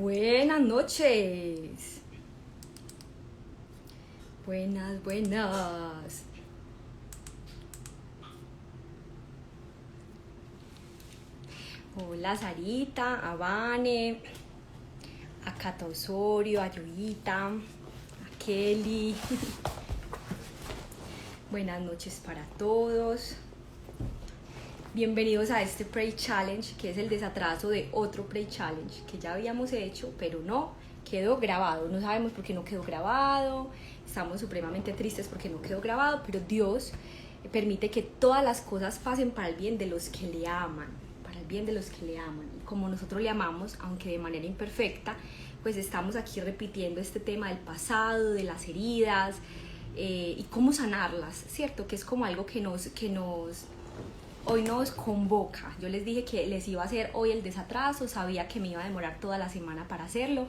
Buenas noches. Buenas. Hola Sarita, a Vane, a Cata Osorio, a Yuita, a Kelly. Buenas noches para todos. Bienvenidos a este Pray Challenge, que es el desatraso de otro Pray Challenge que ya habíamos hecho, pero no quedó grabado. No sabemos por qué no quedó grabado. Estamos supremamente tristes porque no quedó grabado, pero Dios permite que todas las cosas pasen para el bien de los que le aman, para el bien de los que le aman. Y como nosotros le amamos, aunque de manera imperfecta, pues estamos aquí repitiendo este tema del pasado, de las heridas y cómo sanarlas, ¿cierto? Que es como algo que hoy nos convoca. Yo les dije que les iba a hacer hoy el desatraso, sabía que me iba a demorar toda la semana para hacerlo,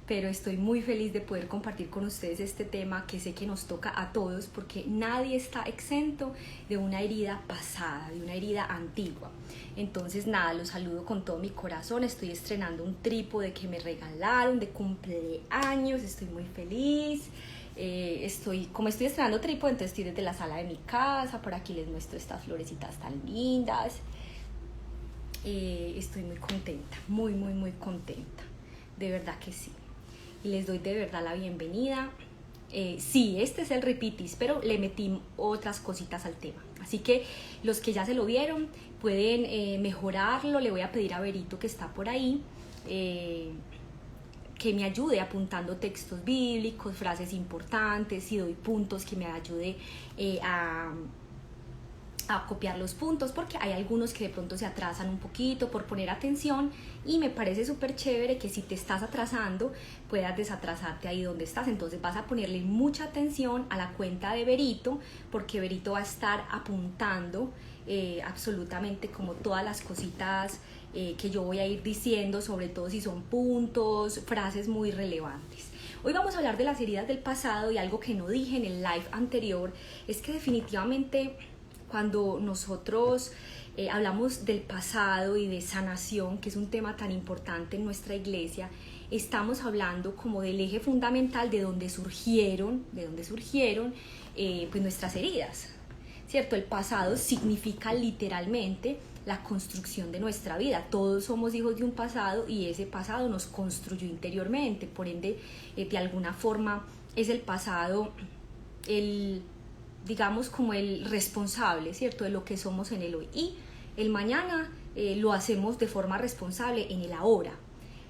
pero estoy muy feliz de poder compartir con ustedes este tema que sé que nos toca a todos, porque nadie está exento de una herida pasada, de una herida antigua. Entonces nada, los saludo con todo mi corazón. Estoy estrenando un trípode que me regalaron de cumpleaños, estoy muy feliz. Como estoy estrenando trípode, entonces estoy desde la sala de mi casa. Por aquí les muestro estas florecitas tan lindas. Estoy muy contenta, muy contenta, de verdad que sí, y les doy de verdad la bienvenida. Sí, este es el repitis, pero le metí otras cositas al tema, así que los que ya se lo vieron pueden mejorarlo. Le voy a pedir a Berito, que está por ahí, que me ayude apuntando textos bíblicos, frases importantes, y doy puntos, que me ayude a copiar los puntos, porque hay algunos que de pronto se atrasan un poquito por poner atención, y me parece súper chévere que si te estás atrasando puedas desatrasarte ahí donde estás. Entonces vas a ponerle mucha atención a la cuenta de Berito, porque Berito va a estar apuntando absolutamente como todas las cositas que yo voy a ir diciendo, sobre todo si son puntos, frases muy relevantes. Hoy vamos a hablar de las heridas del pasado, y algo que no dije en el live anterior es que definitivamente cuando nosotros hablamos del pasado y de sanación, que es un tema tan importante en nuestra iglesia, estamos hablando como del eje fundamental de donde surgieron pues nuestras heridas, ¿cierto? El pasado significa literalmente la construcción de nuestra vida. Todos somos hijos de un pasado, y ese pasado nos construyó interiormente. Por ende, de alguna forma es el pasado digamos como el responsable, ¿cierto?, de lo que somos en el hoy, y el mañana lo hacemos de forma responsable en el ahora.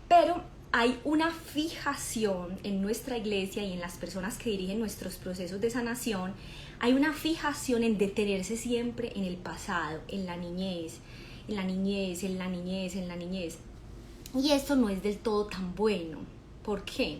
Pero hay una fijación en nuestra iglesia y en las personas que dirigen nuestros procesos de sanación. Hay una fijación en detenerse siempre en el pasado, en la niñez, y esto no es del todo tan bueno. ¿Por qué?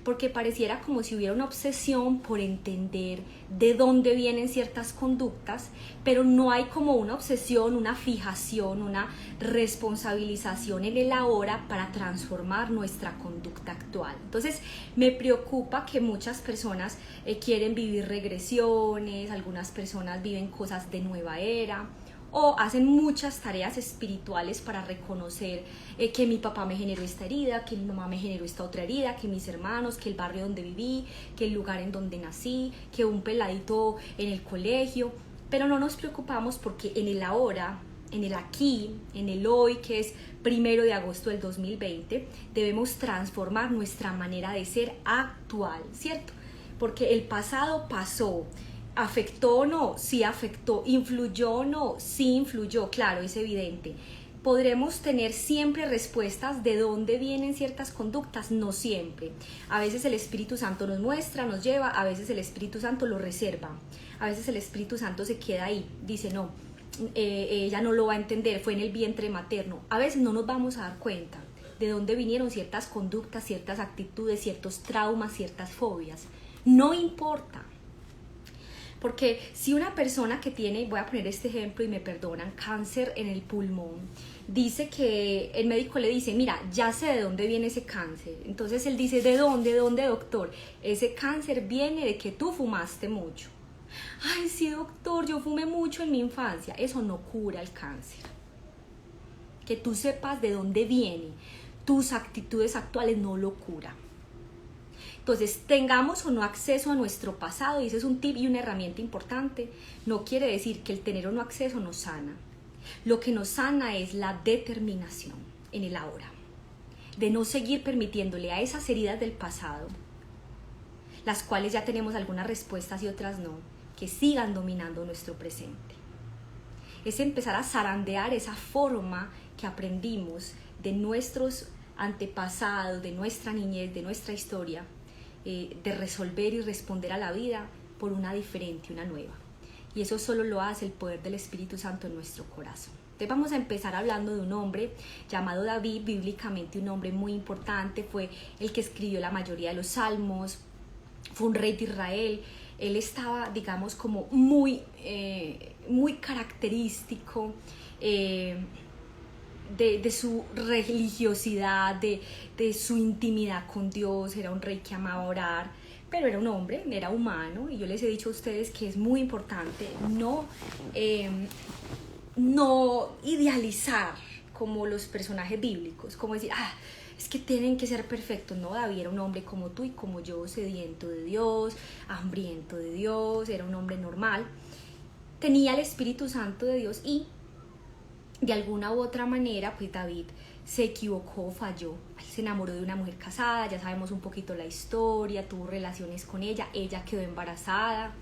Porque pareciera como si hubiera una obsesión por entender de dónde vienen ciertas conductas, pero no hay como una obsesión, una fijación, una responsabilización en el ahora para transformar nuestra conducta actual. Entonces me preocupa que muchas personas quieren vivir regresiones, algunas personas viven cosas de nueva era, o hacen muchas tareas espirituales para reconocer que mi papá me generó esta herida, que mi mamá me generó esta otra herida, que mis hermanos, que el barrio donde viví, que el lugar en donde nací, que un peladito en el colegio. Pero no nos preocupamos porque en el ahora, en el aquí, en el hoy, que es 1 de agosto del 2020, debemos transformar nuestra manera de ser actual, ¿cierto? Porque el pasado pasó. ¿Afectó o no? Sí afectó. ¿Influyó o no? Sí influyó, claro, es evidente. ¿Podremos tener siempre respuestas de dónde vienen ciertas conductas? No siempre. A veces el Espíritu Santo nos muestra, nos lleva, a veces el Espíritu Santo lo reserva, a veces el Espíritu Santo se queda ahí, dice no, ella no lo va a entender, fue en el vientre materno. A veces no nos vamos a dar cuenta de dónde vinieron ciertas conductas, ciertas actitudes, ciertos traumas, ciertas fobias. No importa. Porque si una persona que tiene, voy a poner este ejemplo y me perdonan, cáncer en el pulmón, dice que el médico le dice, mira, ya sé de dónde viene ese cáncer. Entonces él dice, ¿de dónde, doctor? Ese cáncer viene de que tú fumaste mucho. Ay, sí, doctor, yo fumé mucho en mi infancia. Eso no cura el cáncer. Que tú sepas de dónde viene. tus actitudes actuales no lo cura. Entonces, tengamos o no acceso a nuestro pasado, y ese es un tip y una herramienta importante, no quiere decir que el tener o no acceso nos sana. Lo que nos sana es la determinación en el ahora, de no seguir permitiéndole a esas heridas del pasado, las cuales ya tenemos algunas respuestas y otras no, que sigan dominando nuestro presente. Es empezar a zarandear esa forma que aprendimos de nuestros antepasados, de nuestra niñez, de nuestra historia, de resolver y responder a la vida por una diferente, una nueva. Y eso solo lo hace el poder del Espíritu Santo en nuestro corazón. Entonces vamos a empezar hablando de un hombre llamado David, bíblicamente un hombre muy importante, fue el que escribió la mayoría de los salmos, fue un rey de Israel. Él estaba, digamos, como muy característico de su religiosidad, de su intimidad con Dios. Era un rey que amaba orar, pero era un hombre, era humano, y yo les he dicho a ustedes que es muy importante no idealizar como los personajes bíblicos, como decir, es que tienen que ser perfectos. No, David era un hombre como tú y como yo, sediento de Dios, hambriento de Dios, era un hombre normal, tenía el Espíritu Santo de Dios, y de alguna u otra manera pues David se equivocó, falló. Él se enamoró de una mujer casada, ya sabemos un poquito la historia, tuvo relaciones con ella quedó embarazada,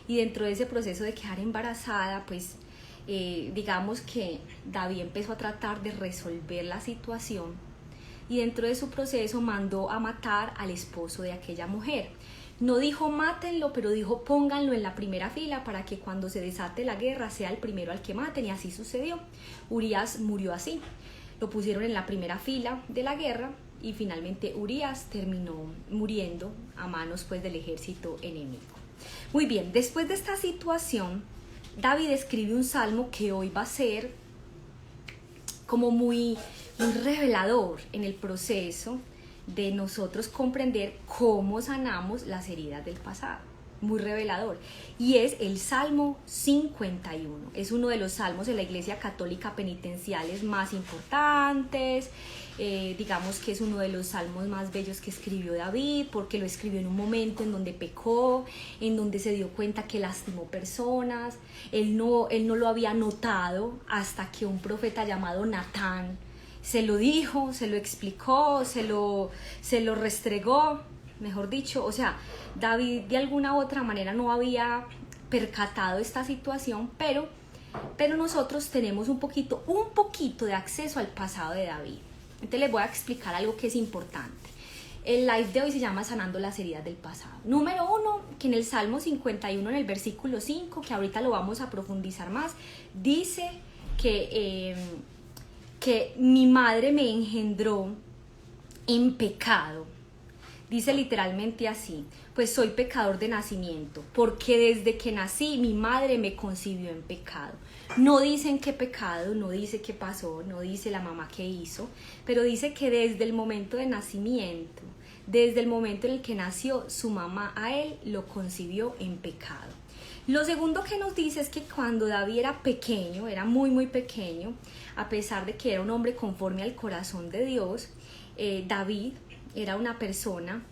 y dentro de ese proceso de quedar embarazada pues digamos que David empezó a tratar de resolver la situación, y dentro de su proceso mandó a matar al esposo de aquella mujer. No dijo mátenlo, pero dijo pónganlo en la primera fila para que cuando se desate la guerra sea el primero al que maten, y así sucedió. Urías murió así. Lo pusieron en la primera fila de la guerra y finalmente Urías terminó muriendo a manos pues del ejército enemigo. Muy bien, después de esta situación, David escribe un salmo que hoy va a ser como muy revelador en el proceso de nosotros comprender cómo sanamos las heridas del pasado. Muy revelador. Y es el Salmo 51. Es uno de los salmos en la Iglesia Católica penitenciales más importantes. Digamos que es uno de los salmos más bellos que escribió David, porque lo escribió en un momento en donde pecó, en donde se dio cuenta que lastimó personas. Él no lo había notado hasta que un profeta llamado Natán se lo dijo, se lo explicó, se lo restregó, mejor dicho. O sea, David de alguna u otra manera no había percatado esta situación, pero nosotros tenemos un poquito de acceso al pasado de David. Entonces les voy a explicar algo que es importante. El live de hoy se llama Sanando las heridas del pasado. Número 1, que en el Salmo 51, en el versículo 5, que ahorita lo vamos a profundizar más, dice que mi madre me engendró en pecado. Dice literalmente así: pues soy pecador de nacimiento, porque desde que nací mi madre me concibió en pecado. No dice en qué pecado, no dice qué pasó, no dice la mamá qué hizo, pero dice que desde el momento de nacimiento, desde el momento en el que nació, su mamá a él lo concibió en pecado. Lo segundo que nos dice es que cuando David era pequeño, era muy pequeño, a pesar de que era un hombre conforme al corazón de Dios, David era una persona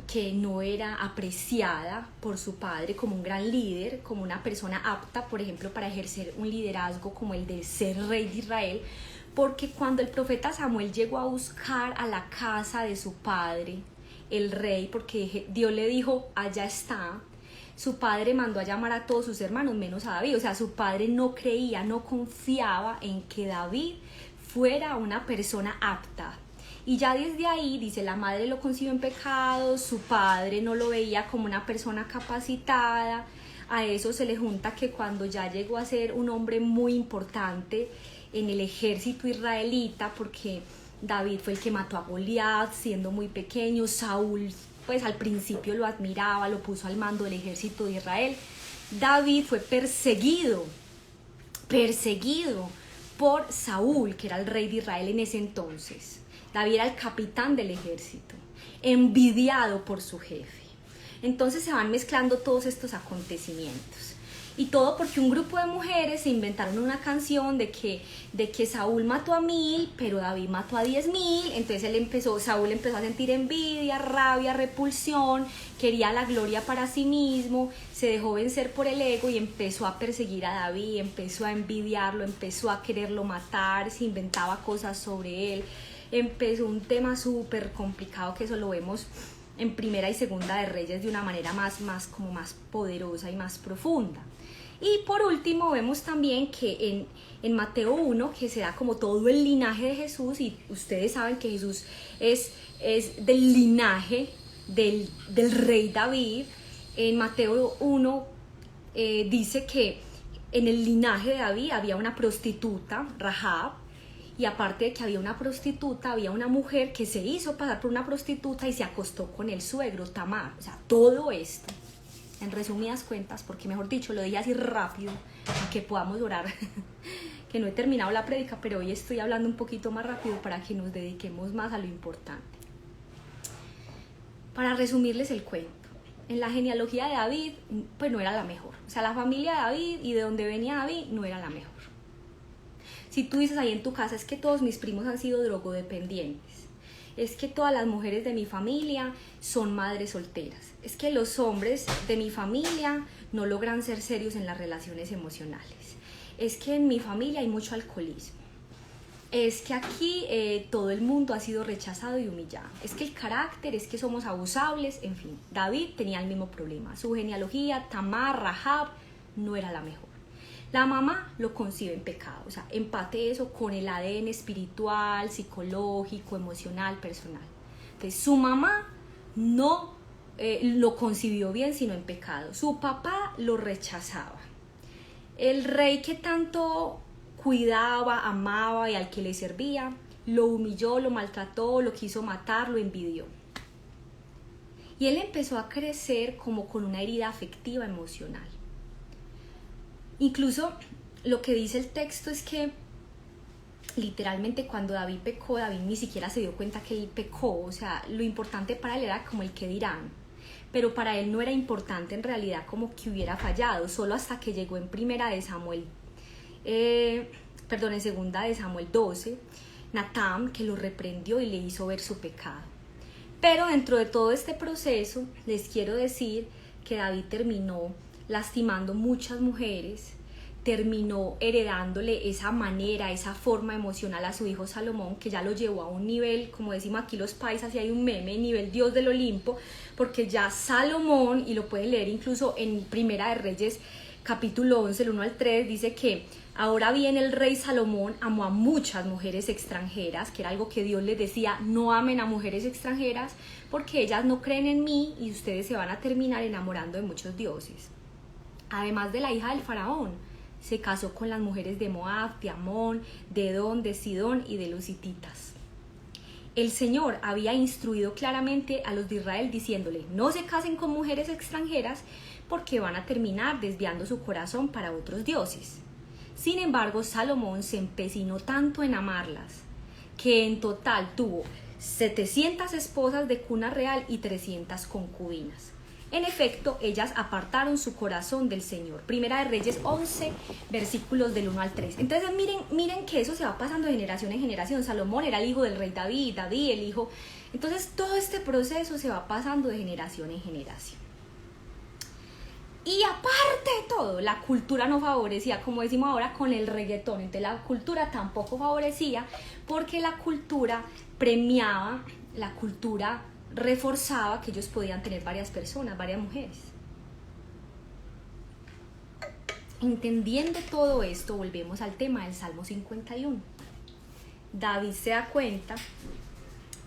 que no era apreciada por su padre como un gran líder, como una persona apta, por ejemplo, para ejercer un liderazgo como el de ser rey de Israel, porque cuando el profeta Samuel llegó a buscar a la casa de su padre, el rey, porque Dios le dijo, allá está, su padre mandó a llamar a todos sus hermanos, menos a David. O sea, su padre no creía, no confiaba en que David fuera una persona apta. Y ya desde ahí, dice, la madre lo concibió en pecado, su padre no lo veía como una persona capacitada. A eso se le junta que cuando ya llegó a ser un hombre muy importante en el ejército israelita, porque David fue el que mató a Goliat siendo muy pequeño, Saúl pues al principio lo admiraba, lo puso al mando del ejército de Israel. David fue perseguido por Saúl, que era el rey de Israel en ese entonces. David era el capitán del ejército, envidiado por su jefe. Entonces se van mezclando todos estos acontecimientos. Y todo porque un grupo de mujeres se inventaron una canción de que Saúl mató a 1000, pero David mató a 10.000. Entonces Saúl empezó a sentir envidia, rabia, repulsión, quería la gloria para sí mismo, se dejó vencer por el ego y empezó a perseguir a David, empezó a envidiarlo, empezó a quererlo matar, se inventaba cosas sobre él. Empezó un tema súper complicado que eso lo vemos en Primera y Segunda de Reyes de una manera más poderosa y más profunda. Y por último vemos también que en Mateo 1, que se da como todo el linaje de Jesús, y ustedes saben que Jesús es del linaje del rey David. En Mateo 1 dice que en el linaje de David había una prostituta, Rahab, y aparte de que había una prostituta, había una mujer que se hizo pasar por una prostituta y se acostó con el suegro, Tamar. O sea, todo esto, en resumidas cuentas, porque mejor dicho, lo dije así rápido, para que podamos orar, que no he terminado la prédica, pero hoy estoy hablando un poquito más rápido para que nos dediquemos más a lo importante. Para resumirles el cuento, en la genealogía de David, pues no era la mejor. O sea, la familia de David y de donde venía David no era la mejor. Si tú dices ahí en tu casa, es que todos mis primos han sido drogodependientes, es que todas las mujeres de mi familia son madres solteras, es que los hombres de mi familia no logran ser serios en las relaciones emocionales, es que en mi familia hay mucho alcoholismo, es que aquí todo el mundo ha sido rechazado y humillado, es que el carácter, es que somos abusables, en fin. David tenía el mismo problema, su genealogía, Tamar, Rahab, no era la mejor. La mamá lo concibe en pecado, o sea, empate eso con el ADN espiritual, psicológico, emocional, personal. Entonces, su mamá no lo concibió bien, sino en pecado. Su papá lo rechazaba. El rey que tanto cuidaba, amaba y al que le servía, lo humilló, lo maltrató, lo quiso matar, lo envidió. Y él empezó a crecer como con una herida afectiva, emocional. Incluso lo que dice el texto es que literalmente cuando David pecó, David ni siquiera se dio cuenta que él pecó, o sea, lo importante para él era como el qué dirán, pero para él no era importante en realidad como que hubiera fallado, solo hasta que llegó en segunda de Samuel 12, Natán, que lo reprendió y le hizo ver su pecado. Pero dentro de todo este proceso, les quiero decir que David terminó lastimando muchas mujeres, terminó heredándole esa manera, esa forma emocional a su hijo Salomón, que ya lo llevó a un nivel, como decimos aquí los paisas, y hay un meme, nivel Dios del Olimpo, porque ya Salomón, y lo pueden leer incluso en Primera de Reyes, capítulo 11, el 1 al 3, dice que ahora bien el rey Salomón amó a muchas mujeres extranjeras, que era algo que Dios les decía, no amen a mujeres extranjeras, porque ellas no creen en mí y ustedes se van a terminar enamorando de muchos dioses. Además de la hija del faraón, se casó con las mujeres de Moab, de Amón, de Edom, de Sidón y de los hititas. El Señor había instruido claramente a los de Israel diciéndole, no se casen con mujeres extranjeras porque van a terminar desviando su corazón para otros dioses. Sin embargo, Salomón se empecinó tanto en amarlas que en total tuvo 700 esposas de cuna real y 300 concubinas. En efecto, ellas apartaron su corazón del Señor. Primera de Reyes 11, versículos del 1 al 3. Entonces miren que eso se va pasando de generación en generación. Salomón era el hijo del rey David, David el hijo. Entonces todo este proceso se va pasando de generación en generación. Y aparte de todo, la cultura no favorecía, como decimos ahora, con el reggaetón. Entonces la cultura tampoco favorecía porque la cultura premiaba, la cultura reforzaba que ellos podían tener varias personas, varias mujeres. Entendiendo todo esto, volvemos al tema del Salmo 51. David se da cuenta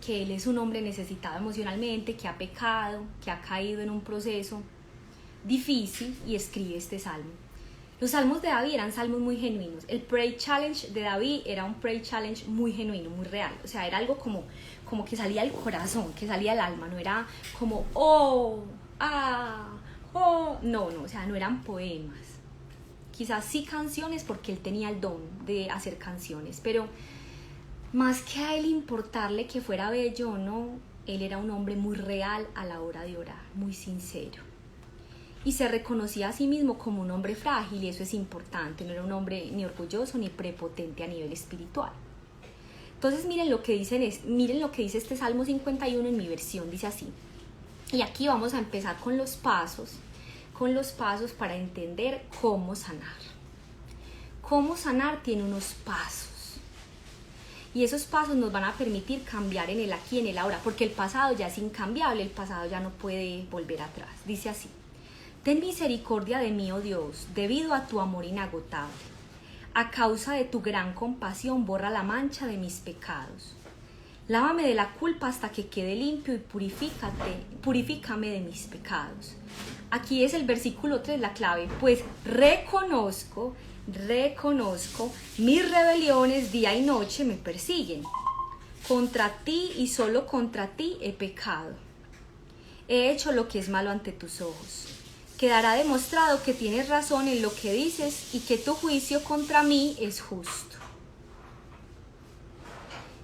que él es un hombre necesitado emocionalmente, que ha pecado, que ha caído en un proceso difícil y escribe este salmo. Los salmos de David eran salmos muy genuinos. El Pray Challenge de David era un Pray Challenge muy genuino, muy real. O sea, era algo como que salía del corazón, que salía del alma. No era como, no, o sea, no eran poemas. Quizás sí canciones porque él tenía el don de hacer canciones, pero más que a él importarle que fuera bello o no, él era un hombre muy real a la hora de orar, muy sincero. y se reconocía a sí mismo como un hombre frágil, y eso es importante, no era un hombre ni orgulloso ni prepotente a nivel espiritual. Entonces miren lo que dice este Salmo 51 en mi versión, dice así. Y aquí vamos a empezar con los pasos para entender cómo sanar. Cómo sanar tiene unos pasos. Y esos pasos nos van a permitir cambiar en el aquí y en el ahora, porque el pasado ya es incambiable, el pasado ya no puede volver atrás. Dice así: ten misericordia de mí, oh Dios, debido a tu amor inagotable. A causa de tu gran compasión, borra la mancha de mis pecados. Lávame de la culpa hasta que quede limpio y purifícame de mis pecados. Aquí es el versículo 3 la clave, pues reconozco, mis rebeliones día y noche me persiguen. Contra ti y solo contra ti he pecado. He hecho lo que es malo ante tus ojos. Quedará demostrado que tienes razón en lo que dices y que tu juicio contra mí es justo.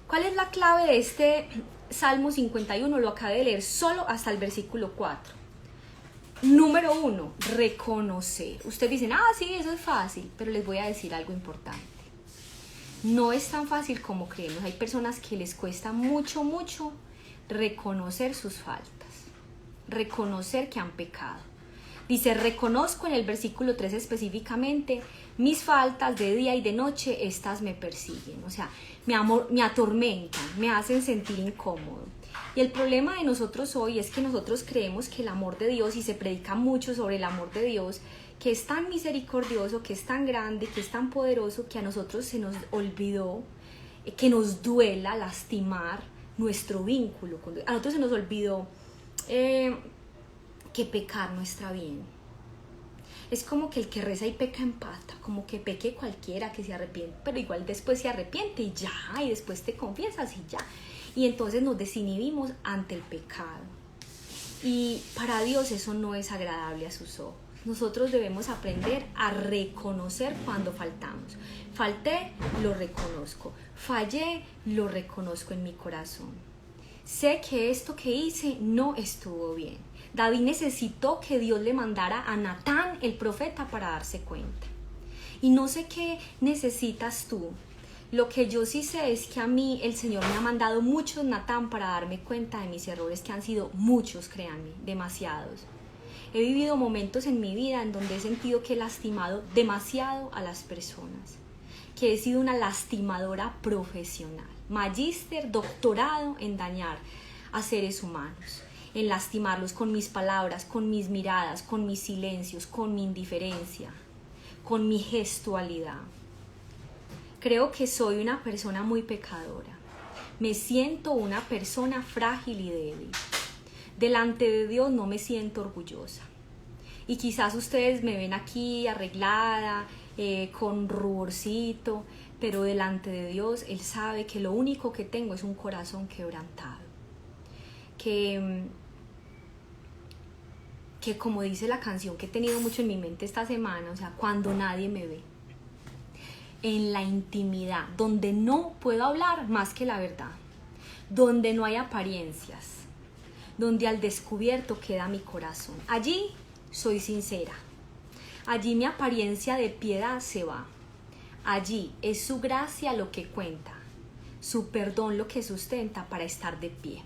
¿Cuál es la clave de este Salmo 51? Lo acabé de leer solo hasta el versículo 4. Número 1, reconocer. Ustedes dicen, sí, eso es fácil, pero les voy a decir algo importante. No es tan fácil como creemos. Hay personas que les cuesta mucho reconocer sus faltas, reconocer que han pecado. Dice, reconozco en el versículo 3 específicamente, mis faltas de día y de noche, estas me persiguen. O sea, me atormentan, me hacen sentir incómodo. Y el problema de nosotros hoy es que nosotros creemos que el amor de Dios, y se predica mucho sobre el amor de Dios, que es tan misericordioso, que es tan grande, que es tan poderoso, que a nosotros se nos olvidó que nos duela lastimar nuestro vínculo. A nosotros se nos olvidó que pecar no está bien. Es como que el que reza y peca empata, como que peque cualquiera que se arrepiente, pero igual después se arrepiente y ya, y después te confiesas y ya. Y entonces nos desinhibimos ante el pecado. Y para Dios eso no es agradable a sus ojos. Nosotros debemos aprender a reconocer cuando faltamos. Falté, lo reconozco. Fallé, lo reconozco en mi corazón. Sé que esto que hice no estuvo bien. David necesitó que Dios le mandara a Natán, el profeta, para darse cuenta. Y no sé qué necesitas tú. Lo que yo sí sé es que a mí el Señor me ha mandado muchos Natán para darme cuenta de mis errores, que han sido muchos, créanme, demasiados. He vivido momentos en mi vida en donde he sentido que he lastimado demasiado a las personas, que he sido una lastimadora profesional, magíster, doctorado en dañar a seres humanos, en lastimarlos con mis palabras, con mis miradas, con mis silencios, con mi indiferencia, con mi gestualidad. Creo que soy una persona muy pecadora. Me siento una persona frágil y débil. Delante de Dios no me siento orgullosa. Y quizás ustedes me ven aquí arreglada, con ruborcito, pero delante de Dios Él sabe que lo único que tengo es un corazón quebrantado. Que como dice la canción que he tenido mucho en mi mente esta semana, o sea, cuando nadie me ve, en la intimidad, donde no puedo hablar más que la verdad, donde no hay apariencias, donde al descubierto queda mi corazón. Allí soy sincera, allí mi apariencia de piedad se va, allí es su gracia lo que cuenta, su perdón lo que sustenta para estar de pie.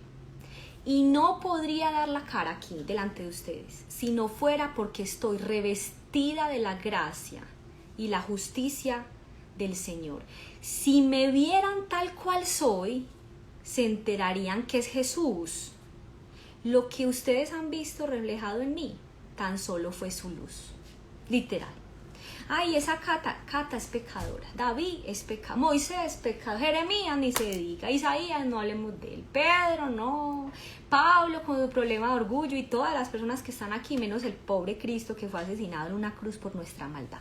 Y no podría dar la cara aquí delante de ustedes si no fuera porque estoy revestida de la gracia y la justicia del Señor. Si me vieran tal cual soy, se enterarían que es Jesús. Lo que ustedes han visto reflejado en mí, tan solo fue su luz. Literal. Esa Cata es pecadora, David es pecador, Moisés es pecador, Jeremías ni se diga, Isaías no hablemos de él, Pedro no, Pablo con su problema de orgullo y todas las personas que están aquí, menos el pobre Cristo que fue asesinado en una cruz por nuestra maldad.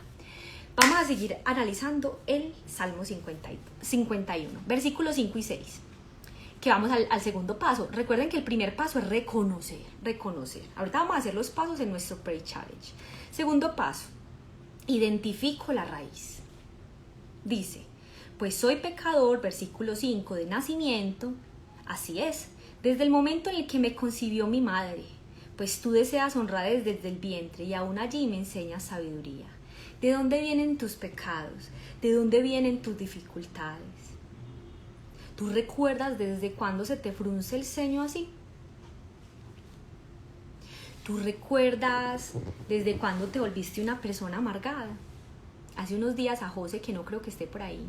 Vamos a seguir analizando el Salmo 51, versículos 5 y 6, que vamos al segundo paso. Recuerden que el primer paso es reconocer. Ahorita vamos a hacer los pasos en nuestro Pray Challenge. Segundo paso, identifico la raíz. Dice, pues soy pecador, versículo 5, de nacimiento, así es, desde el momento en el que me concibió mi madre. pues tú deseas honradez desde el vientre y aún allí me enseñas sabiduría. ¿De dónde vienen tus pecados? ¿De dónde vienen tus dificultades? ¿Tú recuerdas desde cuándo se te frunce el ceño así? ¿Tú recuerdas desde cuándo te volviste una persona amargada? Hace unos días a José, que no creo que esté por ahí,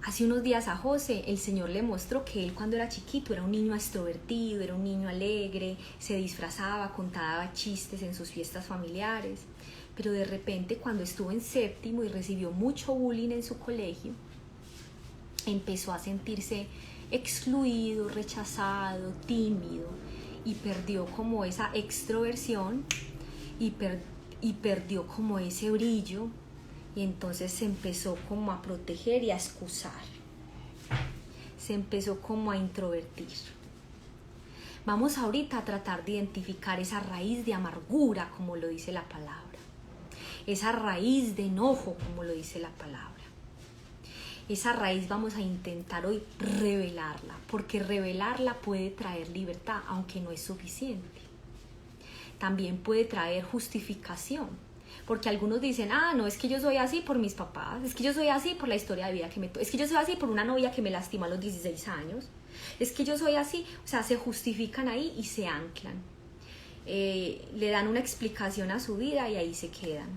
hace unos días a José el Señor le mostró que él cuando era chiquito era un niño extrovertido, era un niño alegre, se disfrazaba, contaba chistes en sus fiestas familiares, pero de repente cuando estuvo en séptimo y recibió mucho bullying en su colegio, empezó a sentirse excluido, rechazado, tímido y perdió como esa extroversión y perdió como ese brillo. Y entonces se empezó como a proteger y a excusar. Se empezó como a introvertir. Vamos ahorita a tratar de identificar esa raíz de amargura, como lo dice la palabra. Esa raíz de enojo, como lo dice la palabra. Esa raíz vamos a intentar hoy revelarla, porque revelarla puede traer libertad, aunque no es suficiente. También puede traer justificación. Porque algunos dicen, no, es que yo soy así por mis papás, es que yo soy así por la historia de vida que es que yo soy así por una novia que me lastimó a los 16 años, es que yo soy así, o sea, se justifican ahí y se anclan, le dan una explicación a su vida y ahí se quedan.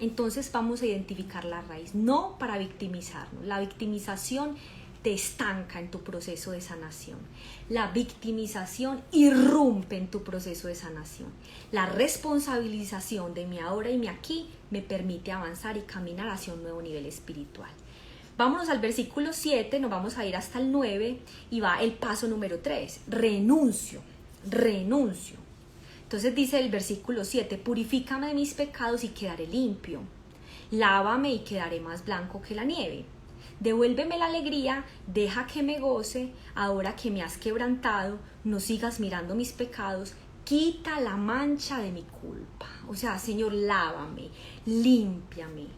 Entonces vamos a identificar la raíz, no para victimizarnos. La victimización te estanca en tu proceso de sanación. La victimización irrumpe en tu proceso de sanación. La responsabilización de mi ahora y mi aquí me permite avanzar y caminar hacia un nuevo nivel espiritual. Vámonos al versículo 7, nos vamos a ir hasta el 9 y va el paso número 3. Renuncio. Entonces dice el versículo 7, purifícame de mis pecados y quedaré limpio. Lávame y quedaré más blanco que la nieve. Devuélveme la alegría, deja que me goce, ahora que me has quebrantado, no sigas mirando mis pecados, quita la mancha de mi culpa. O sea, Señor, lávame, límpiame.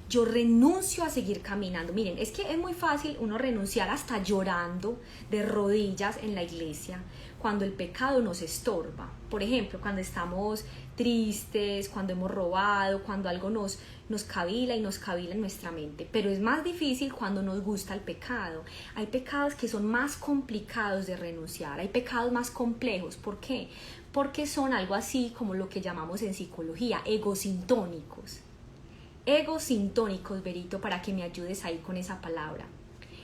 Yo renuncio a seguir caminando. Miren, es que es muy fácil uno renunciar hasta llorando de rodillas en la iglesia cuando el pecado nos estorba. Por ejemplo, cuando estamos tristes, cuando hemos robado, cuando algo nos cavila y nos cavila en nuestra mente. Pero es más difícil cuando nos gusta el pecado. Hay pecados que son más complicados de renunciar, hay pecados más complejos. ¿Por qué? Porque son algo así como lo que llamamos en psicología, egosintónicos. Egosintónicos, Berito, para que me ayudes ahí con esa palabra.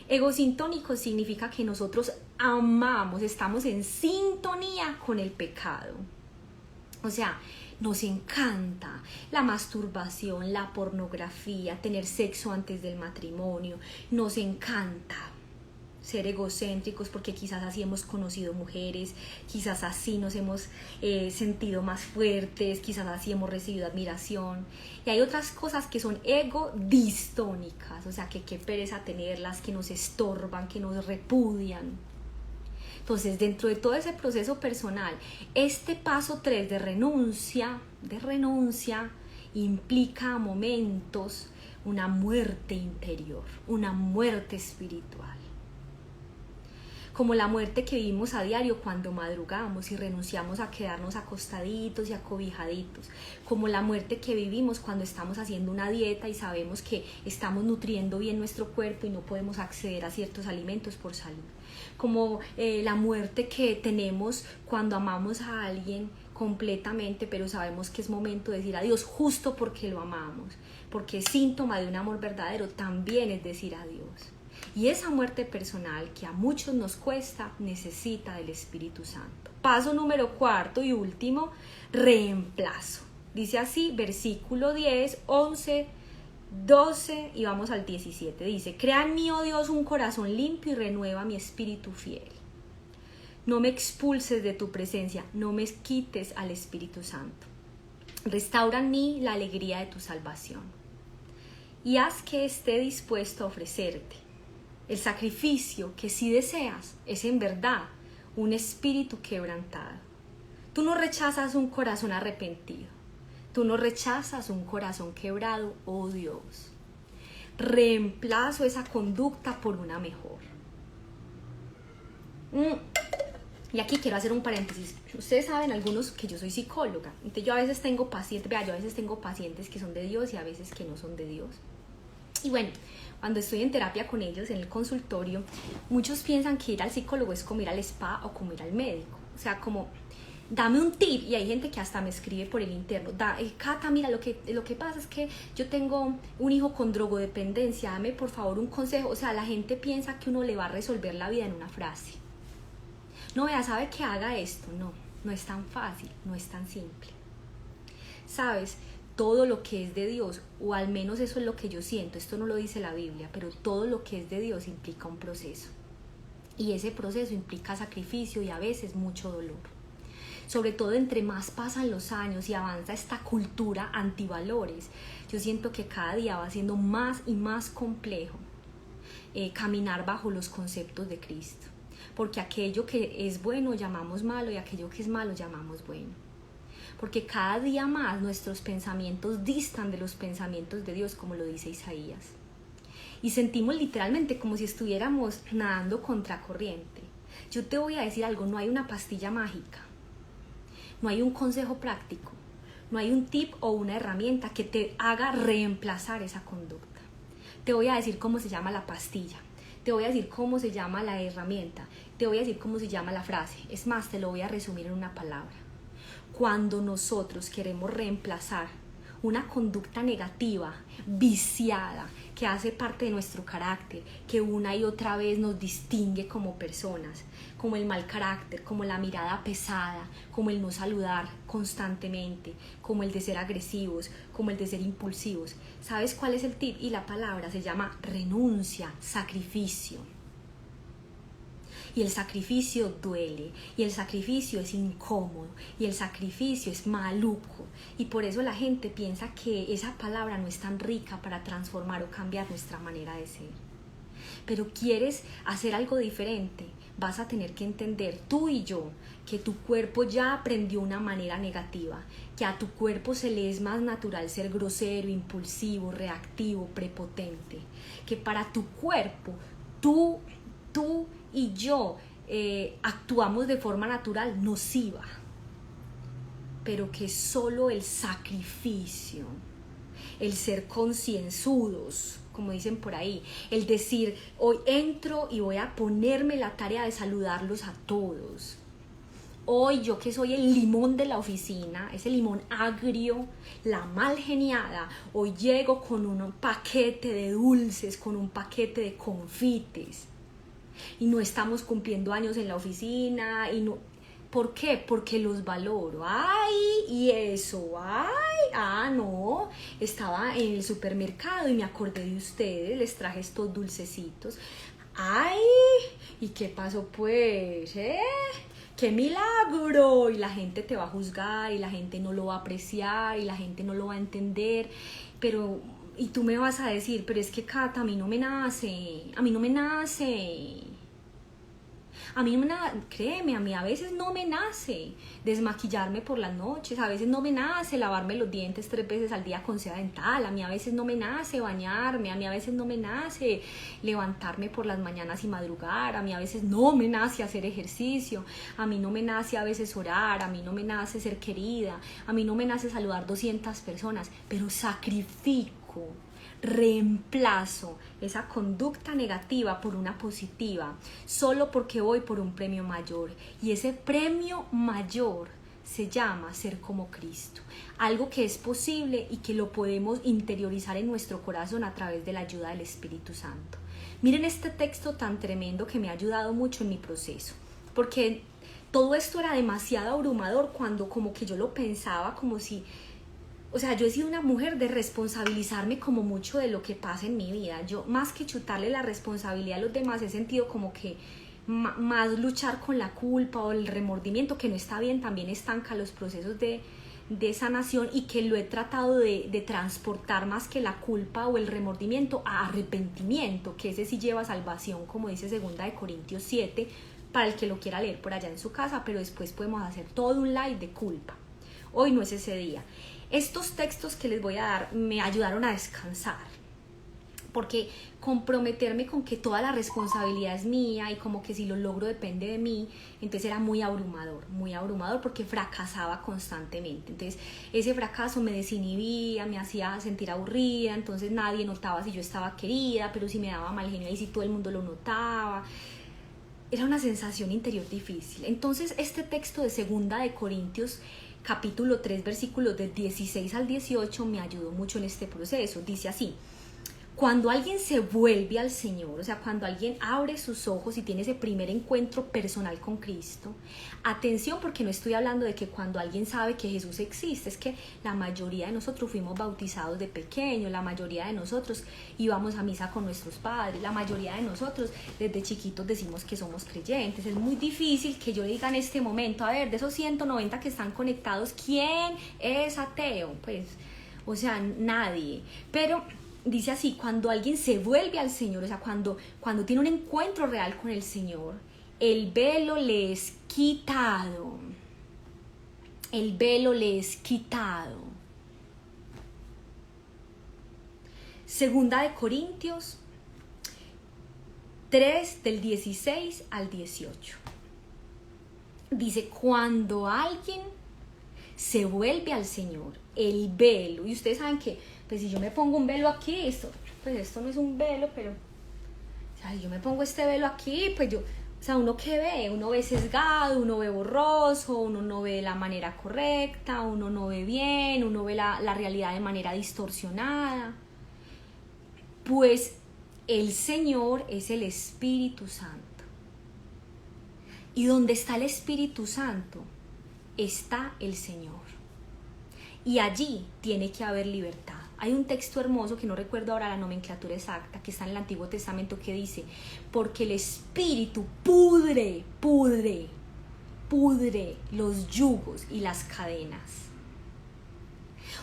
Egosintónicos significa que nosotros amamos, estamos en sintonía con el pecado. O sea, nos encanta la masturbación, la pornografía, tener sexo antes del matrimonio. Nos encanta ser egocéntricos porque quizás así hemos conocido mujeres, quizás así nos hemos sentido más fuertes, quizás así hemos recibido admiración. Y hay otras cosas que son egodistónicas, o sea, que qué pereza tenerlas, que nos estorban, que nos repudian. Entonces, dentro de todo ese proceso personal, este paso 3 de renuncia, implica a momentos una muerte interior, una muerte espiritual. Como la muerte que vivimos a diario cuando madrugamos y renunciamos a quedarnos acostaditos y acobijaditos, como la muerte que vivimos cuando estamos haciendo una dieta y sabemos que estamos nutriendo bien nuestro cuerpo y no podemos acceder a ciertos alimentos por salud, como la muerte que tenemos cuando amamos a alguien completamente, pero sabemos que es momento de decir adiós justo porque lo amamos, porque es síntoma de un amor verdadero, también es decir adiós. Y esa muerte personal que a muchos nos cuesta necesita del Espíritu Santo. Paso número 4 y último, reemplazo. Dice así, versículo 10, 11, 12 y vamos al 17. Dice, crea en mí, oh Dios, un corazón limpio y renueva mi espíritu fiel. No me expulses de tu presencia, no me quites al Espíritu Santo. Restaura en mí la alegría de tu salvación. Y haz que esté dispuesto a ofrecerte el sacrificio que si deseas es en verdad un espíritu quebrantado. Tú no rechazas un corazón arrepentido. Tú no rechazas un corazón quebrado, oh Dios. Reemplazo esa conducta por una mejor. Y aquí quiero hacer un paréntesis. Ustedes saben algunos que yo soy psicóloga. Entonces yo a veces tengo pacientes, yo a veces tengo pacientes que son de Dios y a veces que no son de Dios. Y bueno, cuando estoy en terapia con ellos en el consultorio, muchos piensan que ir al psicólogo es como ir al spa o como ir al médico. O sea, como dame un tip, y hay gente que hasta me escribe por el interno, Cata, mira, lo que pasa es que yo tengo un hijo con drogodependencia, dame por favor un consejo. O sea, la gente piensa que uno le va a resolver la vida en una frase. No, vea, sabe que haga esto. No es tan fácil, no es tan simple. ¿Sabes? Todo lo que es de Dios, o al menos eso es lo que yo siento, esto no lo dice la Biblia, pero todo lo que es de Dios implica un proceso. Y ese proceso implica sacrificio y a veces mucho dolor. Sobre todo entre más pasan los años y avanza esta cultura antivalores, yo siento que cada día va siendo más y más complejo caminar bajo los conceptos de Cristo. Porque aquello que es bueno llamamos malo y aquello que es malo llamamos bueno. Porque cada día más nuestros pensamientos distan de los pensamientos de Dios, como lo dice Isaías. Y sentimos literalmente como si estuviéramos nadando contracorriente. Yo te voy a decir algo, no hay una pastilla mágica, no hay un consejo práctico, no hay un tip o una herramienta que te haga reemplazar esa conducta. Te voy a decir cómo se llama la pastilla, te voy a decir cómo se llama la herramienta, te voy a decir cómo se llama la frase. Es más, te lo voy a resumir en una palabra. Cuando nosotros queremos reemplazar una conducta negativa, viciada, que hace parte de nuestro carácter, que una y otra vez nos distingue como personas, como el mal carácter, como la mirada pesada, como el no saludar constantemente, como el de ser agresivos, como el de ser impulsivos. ¿Sabes cuál es el tip? Y la palabra se llama renuncia, sacrificio. Y el sacrificio duele, y el sacrificio es incómodo, y el sacrificio es maluco. Y por eso la gente piensa que esa palabra no es tan rica para transformar o cambiar nuestra manera de ser. Pero quieres hacer algo diferente, vas a tener que entender, tú y yo, que tu cuerpo ya aprendió una manera negativa, que a tu cuerpo se le es más natural ser grosero, impulsivo, reactivo, prepotente, que para tu cuerpo, tú y yo actuamos de forma natural, nociva, pero que solo el sacrificio, el ser concienzudos, como dicen por ahí, el decir, hoy entro y voy a ponerme la tarea de saludarlos a todos. Hoy yo que soy el limón de la oficina, ese limón agrio, la mal geniada, hoy llego con un paquete de dulces, con un paquete de confites. Y no estamos cumpliendo años en la oficina y no. ¿Por qué? Porque los valoro. Ay, y eso, no, estaba en el supermercado y me acordé de ustedes, les traje estos dulcecitos. Ay, ¿y qué pasó pues? ¡Qué milagro! Y la gente te va a juzgar y la gente no lo va a apreciar y la gente no lo va a entender, pero y tú me vas a decir, pero es que Cata, a mí no me nace, créeme, a mí a veces no me nace desmaquillarme por las noches, a veces no me nace lavarme los dientes 3 veces al día con seda dental, a mí a veces no me nace bañarme, a mí a veces no me nace levantarme por las mañanas y madrugar, a mí a veces no me nace hacer ejercicio, a mí no me nace a veces orar, a mí no me nace ser querida, a mí no me nace saludar 200 personas, pero sacrifico, reemplazo esa conducta negativa por una positiva, solo porque voy por un premio mayor. Y ese premio mayor se llama ser como Cristo, algo que es posible y que lo podemos interiorizar en nuestro corazón a través de la ayuda del Espíritu Santo. Miren este texto tan tremendo que me ha ayudado mucho en mi proceso, porque todo esto era demasiado abrumador cuando como que yo lo pensaba como si... O sea, yo he sido una mujer de responsabilizarme como mucho de lo que pasa en mi vida. Yo, más que chutarle la responsabilidad a los demás, he sentido como que más luchar con la culpa o el remordimiento, que no está bien, también estanca los procesos de sanación, y que lo he tratado de transportar más que la culpa o el remordimiento a arrepentimiento, que ese sí lleva salvación, como dice 2 Corintios 7, para el que lo quiera leer por allá en su casa, pero después podemos hacer todo un live de culpa. Hoy no es ese día. Estos textos que les voy a dar me ayudaron a descansar, porque comprometerme con que toda la responsabilidad es mía y como que si lo logro depende de mí, entonces era muy abrumador porque fracasaba constantemente. Entonces ese fracaso me desinhibía, me hacía sentir aburrida, entonces nadie notaba si yo estaba querida, pero si me daba mal genio y si todo el mundo lo notaba. Era una sensación interior difícil. Entonces este texto de 2 Corintios capítulo 3 versículos del 16 al 18 me ayudó mucho en este proceso. Dice así: cuando alguien se vuelve al Señor, o sea, cuando alguien abre sus ojos y tiene ese primer encuentro personal con Cristo, atención, porque no estoy hablando de que cuando alguien sabe que Jesús existe, es que la mayoría de nosotros fuimos bautizados de pequeños, la mayoría de nosotros íbamos a misa con nuestros padres, la mayoría de nosotros desde chiquitos decimos que somos creyentes. Es muy difícil que yo diga en este momento, a ver, de esos 190 que están conectados, ¿quién es ateo? Pues, o sea, nadie. Pero dice así: cuando alguien se vuelve al Señor, o sea, cuando tiene un encuentro real con el Señor, el velo le es quitado. El velo le es quitado. 2 Corintios 3 del 16 al 18. Dice: cuando alguien se vuelve al Señor, el velo, y ustedes saben que pues si yo me pongo un velo aquí, esto no es un velo, pero o sea, si yo me pongo este velo aquí, pues yo, o sea, uno que ve, uno ve sesgado, uno ve borroso, uno no ve la manera correcta, uno no ve bien, uno ve la realidad de manera distorsionada. Pues el Señor es el Espíritu Santo. Y donde está el Espíritu Santo, está el Señor. Y allí tiene que haber libertad. Hay un texto hermoso que no recuerdo ahora la nomenclatura exacta, que está en el Antiguo Testamento, que dice: porque el Espíritu pudre los yugos y las cadenas.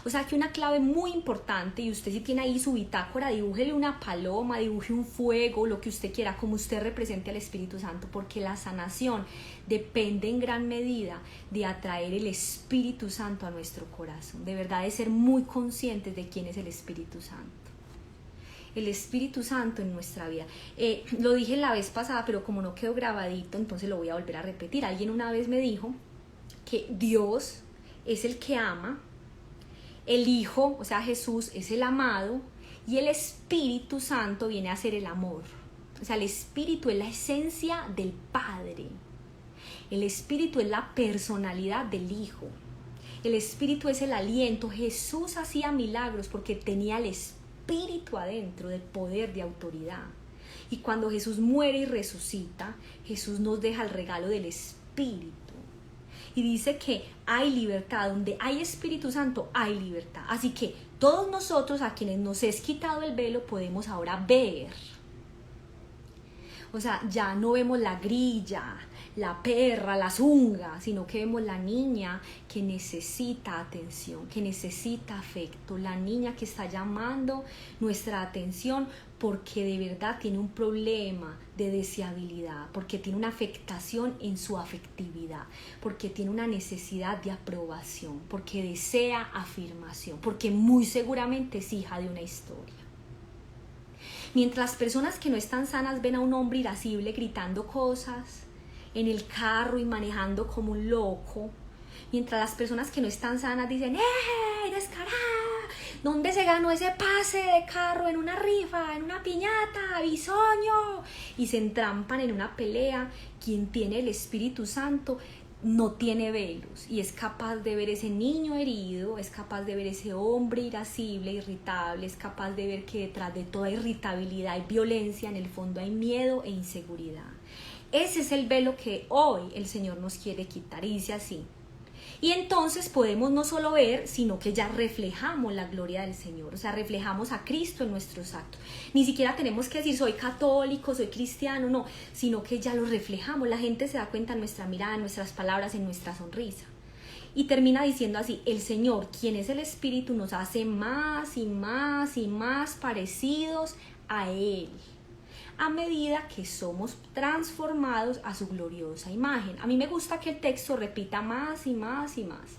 O sea que una clave muy importante, y usted si tiene ahí su bitácora, dibújele una paloma, dibuje un fuego, lo que usted quiera, como usted represente al Espíritu Santo, porque la sanación depende en gran medida de atraer el Espíritu Santo a nuestro corazón, de verdad, de ser muy conscientes de quién es el Espíritu Santo. El Espíritu Santo en nuestra vida. Lo dije la vez pasada, pero como no quedó grabadito, entonces lo voy a volver a repetir. Alguien una vez me dijo que Dios es el que ama, el Hijo, o sea, Jesús, es el amado, y el Espíritu Santo viene a ser el amor. O sea, el Espíritu es la esencia del Padre. El Espíritu es la personalidad del Hijo. El Espíritu es el aliento. Jesús hacía milagros porque tenía el Espíritu adentro, de poder, de autoridad. Y cuando Jesús muere y resucita, Jesús nos deja el regalo del Espíritu. Y dice que hay libertad, donde hay Espíritu Santo hay libertad. Así que todos nosotros, a quienes nos es quitado el velo, podemos ahora ver. O sea, ya no vemos la grilla, la perra, la zunga, sino que vemos la niña que necesita atención, que necesita afecto, la niña que está llamando nuestra atención porque de verdad tiene un problema de deseabilidad, porque tiene una afectación en su afectividad, porque tiene una necesidad de aprobación, porque desea afirmación, porque muy seguramente es hija de una historia. Mientras las personas que no están sanas ven a un hombre irascible gritando cosas en el carro y manejando como un loco, mientras las personas que no están sanas dicen: descarada, ¿dónde se ganó ese pase de carro? En una rifa, en una piñata, bisoño, y se entrampan en una pelea. Quien tiene el Espíritu Santo no tiene velos y es capaz de ver ese niño herido, es capaz de ver ese hombre irascible, irritable, es capaz de ver que detrás de toda irritabilidad y violencia en el fondo hay miedo e inseguridad. Ese es el velo que hoy el Señor nos quiere quitar, y dice así: y entonces podemos no solo ver, sino que ya reflejamos la gloria del Señor, o sea, reflejamos a Cristo en nuestros actos. Ni siquiera tenemos que decir soy católico, soy cristiano, no, sino que ya lo reflejamos. La gente se da cuenta en nuestra mirada, en nuestras palabras, en nuestra sonrisa. Y termina diciendo así: el Señor, quien es el Espíritu, nos hace más y más y más parecidos a Él, a medida que somos transformados a su gloriosa imagen. A mí me gusta que el texto repita más y más y más.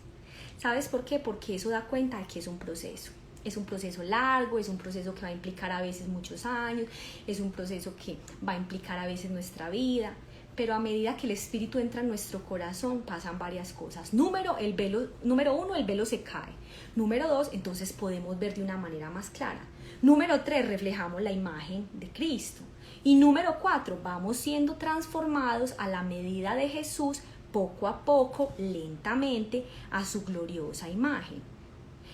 ¿Sabes por qué? Porque eso da cuenta de que es un proceso. Es un proceso largo, es un proceso que va a implicar a veces muchos años, es un proceso que va a implicar a veces nuestra vida, pero a medida que el Espíritu entra en nuestro corazón pasan varias cosas. Número uno, el velo se cae. Número 2, entonces podemos ver de una manera más clara. Número 3, reflejamos la imagen de Cristo. Y número 4, vamos siendo transformados a la medida de Jesús, poco a poco, lentamente, a su gloriosa imagen.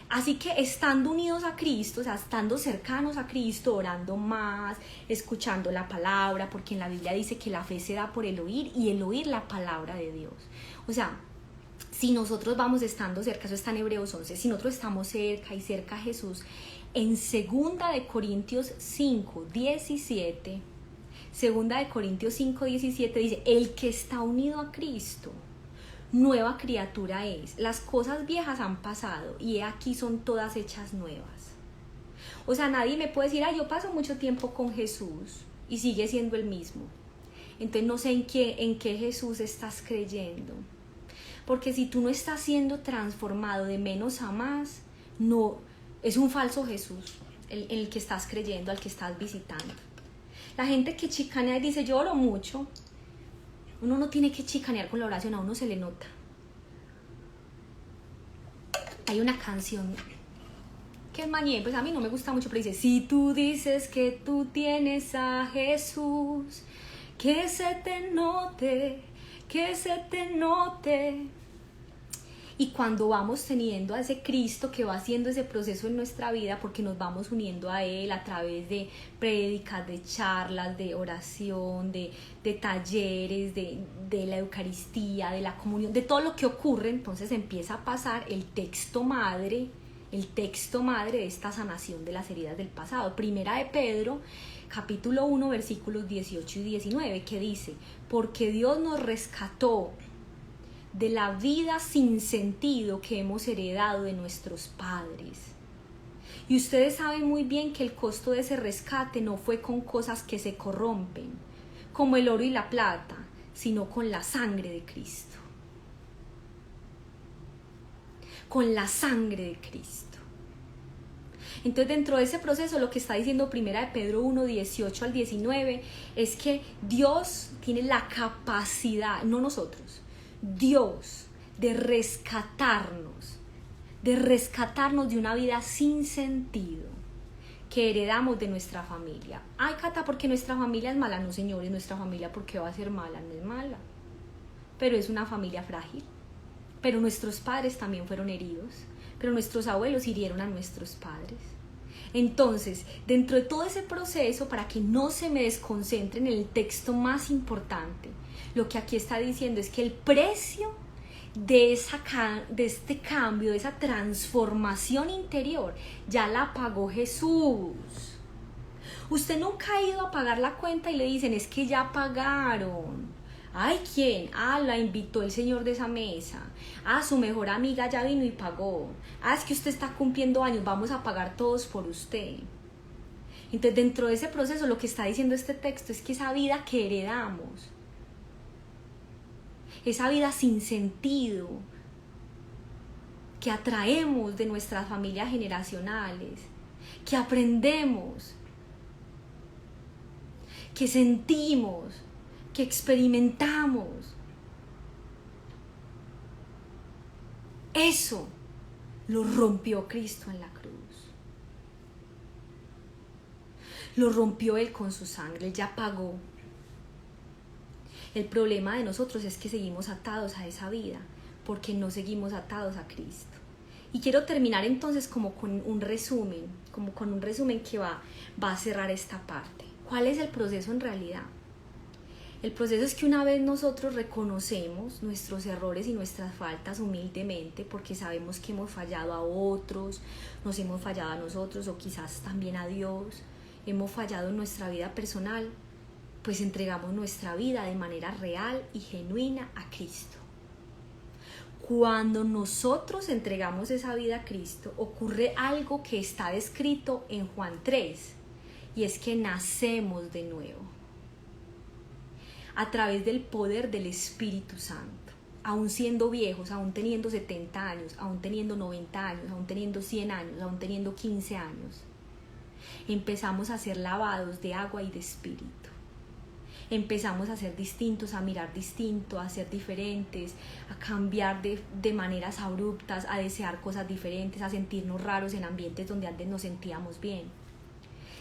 Así que estando unidos a Cristo, o sea, estando cercanos a Cristo, orando más, escuchando la palabra, porque en la Biblia dice que la fe se da por el oír y el oír la palabra de Dios. O sea, si nosotros vamos estando cerca, eso está en Hebreos 11, si nosotros estamos cerca y cerca a Jesús, en 2 Corintios 5, 17, 2 Corintios 5, 17 dice, el que está unido a Cristo, nueva criatura es, las cosas viejas han pasado y aquí son todas hechas nuevas. O sea, nadie me puede decir, yo paso mucho tiempo con Jesús y sigue siendo el mismo. Entonces no sé en qué Jesús estás creyendo. Porque si tú no estás siendo transformado de menos a más, no, es un falso Jesús el que estás creyendo, al que estás visitando. La gente que chicanea y dice, yo oro mucho. Uno no tiene que chicanear con la oración, a uno se le nota. Hay una canción que es mañé, pues a mí no me gusta mucho, pero dice, si tú dices que tú tienes a Jesús, que se te note, que se te note. Y cuando vamos teniendo a ese Cristo que va haciendo ese proceso en nuestra vida, porque nos vamos uniendo a Él a través de prédicas, de charlas, de oración, de talleres, de la Eucaristía, de la comunión, de todo lo que ocurre, entonces empieza a pasar el texto madre de esta sanación de las heridas del pasado. Primera de Pedro, capítulo 1, versículos 18 y 19, que dice, porque Dios nos rescató de la vida sin sentido que hemos heredado de nuestros padres. Y ustedes saben muy bien que el costo de ese rescate no fue con cosas que se corrompen, como el oro y la plata, sino con la sangre de Cristo. Con la sangre de Cristo. Entonces, dentro de ese proceso, lo que está diciendo Primera de Pedro 1, 18 al 19, es que Dios tiene la capacidad, no nosotros, Dios, de rescatarnos de una vida sin sentido que heredamos de nuestra familia. Ay, Cata, porque nuestra familia es mala. No, señores, nuestra familia, ¿por qué va a ser mala? No es mala, pero es una familia frágil. Pero nuestros padres también fueron heridos, pero nuestros abuelos hirieron a nuestros padres. Entonces, dentro de todo ese proceso, para que no se me desconcentre en el texto más importante, lo que aquí está diciendo es que el precio de este cambio, de esa transformación interior, ya la pagó Jesús. Usted nunca ha ido a pagar la cuenta y le dicen, es que ya pagaron. Ay, ¿quién? La invitó el señor de esa mesa. Su mejor amiga ya vino y pagó. Es que usted está cumpliendo años, vamos a pagar todos por usted. Entonces, dentro de ese proceso, lo que está diciendo este texto es que esa vida que heredamos, esa vida sin sentido que atraemos de nuestras familias generacionales, que aprendemos, que sentimos, que experimentamos, eso lo rompió Cristo en la cruz. Lo rompió Él con su sangre, Él ya pagó. El problema de nosotros es que seguimos atados a esa vida, porque no seguimos atados a Cristo. Y quiero terminar entonces como con un resumen, que va a cerrar esta parte. ¿Cuál es el proceso en realidad? El proceso es que una vez nosotros reconocemos nuestros errores y nuestras faltas humildemente, porque sabemos que hemos fallado a otros, nos hemos fallado a nosotros o quizás también a Dios, hemos fallado en nuestra vida personal, pues entregamos nuestra vida de manera real y genuina a Cristo. Cuando nosotros entregamos esa vida a Cristo, ocurre algo que está descrito en Juan 3, y es que nacemos de nuevo, a través del poder del Espíritu Santo. aún siendo viejos, aún teniendo 70 años, aún teniendo 90 años, aún teniendo 100 años, aún teniendo 15 años, empezamos a ser lavados de agua y de espíritu. Empezamos a ser distintos, a mirar distinto, a ser diferentes, a cambiar de maneras abruptas, a desear cosas diferentes, a sentirnos raros en ambientes donde antes nos sentíamos bien.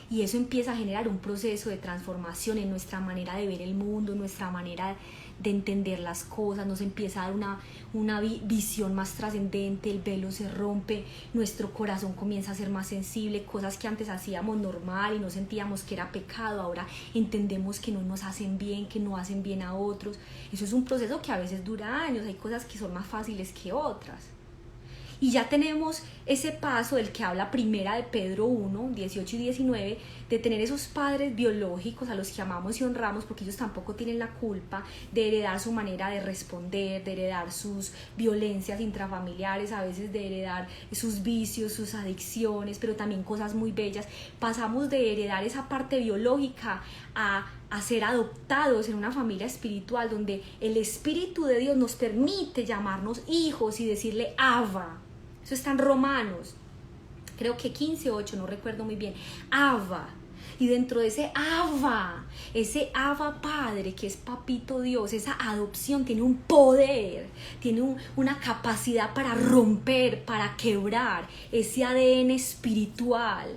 Y eso empieza a generar un proceso de transformación en nuestra manera de ver el mundo, en nuestra manera de entender las cosas, nos empieza a dar una visión más trascendente, el velo se rompe, nuestro corazón comienza a ser más sensible, cosas que antes hacíamos normal y no sentíamos que era pecado, ahora entendemos que no nos hacen bien, que no hacen bien a otros. Eso es un proceso que a veces dura años, hay cosas que son más fáciles que otras. Y ya tenemos ese paso del que habla primera de Pedro 1, 18 y 19, de tener esos padres biológicos a los que amamos y honramos, porque ellos tampoco tienen la culpa de heredar su manera de responder, de heredar sus violencias intrafamiliares, a veces de heredar sus vicios, sus adicciones, pero también cosas muy bellas. Pasamos de heredar esa parte biológica a ser adoptados en una familia espiritual donde el Espíritu de Dios nos permite llamarnos hijos y decirle Abba. Eso está en Romanos, creo que 15:8, no recuerdo muy bien. Abba. Y dentro de ese Abba Padre, que es Papito Dios, esa adopción tiene un poder, tiene una capacidad para romper, para quebrar ese ADN espiritual